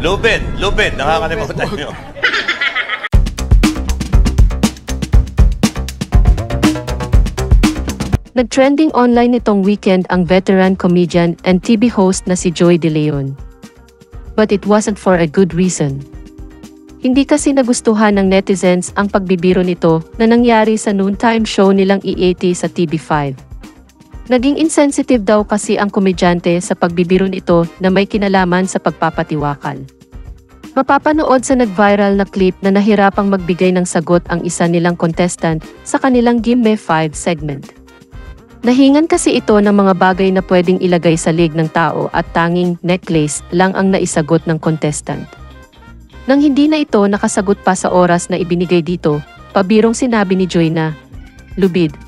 Lupin, nakakalimutan nyo. Nag-trending online nitong weekend ang veteran comedian and TV host na si Joey De Leon. But it wasn't for a good reason. Hindi kasi nagustuhan ng netizens ang pagbibiro nito na nangyari sa noontime show nilang E80 sa TV5. Naging insensitive daw kasi ang komedyante sa pagbibiro nito na may kinalaman sa pagpapatiwakal. Mapapanood sa nag-viral na clip na nahirapang magbigay ng sagot ang isa nilang contestant sa kanilang Gimme 5 segment. Nahingan kasi ito ng mga bagay na pwedeng ilagay sa leg ng tao at tanging necklace lang ang naisagot ng contestant. Nang hindi na ito nakasagot pa sa oras na ibinigay dito, pabirong sinabi ni Joey na, Lubid.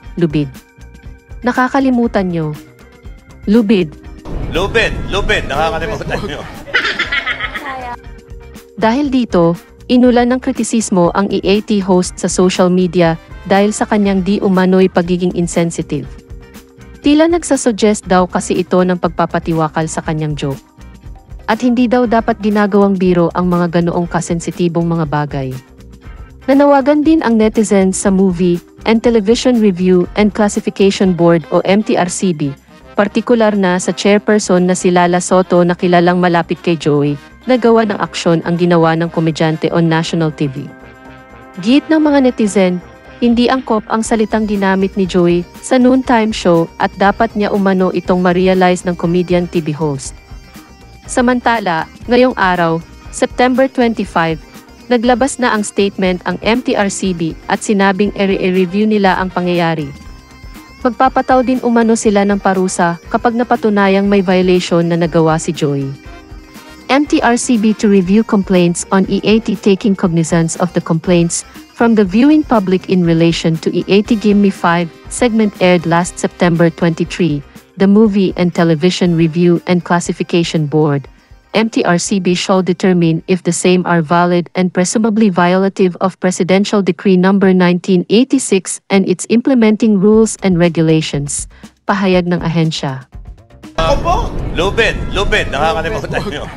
Nakakalimutan nyo. Lupin, nakakalimutan nyo. Dahil dito, inulan ng kritisismo ang E80 host sa social media dahil sa kanyang di umano'y pagiging insensitive. Tila nagsasuggest daw kasi ito ng pagpapatiwakal sa kanyang joke. At hindi daw dapat ginagawang biro ang mga ganoong kasensitibong mga bagay. Nanawagan din ang netizens sa Movie and Television Review and Classification Board o MTRCB, partikular na sa chairperson na si Lala Soto na kilalang malapit kay Joey, na gawa ng aksyon ang ginawa ng komedyante on national TV. Giit ng mga netizen, hindi angkop ang salitang ginamit ni Joey sa noontime show at dapat niya umano itong ma-realize ng comedian TV host. Samantala, ngayong araw, September 25, naglabas na ang statement ang MTRCB at sinabing i-review nila ang pangyayari. Magpapataw din umano sila ng parusa kapag napatunayang may violation na nagawa si Joey. MTRCB to review complaints on E80 taking cognizance of the complaints from the viewing public in relation to E80 Gimme 5 segment aired last September 23, the Movie and Television Review and Classification Board, MTRCB shall determine if the same are valid and presumably violative of Presidential Decree No. 1986 and its implementing rules and regulations, pahayag ng ahensya. Lupin, nakakalimutan nyo.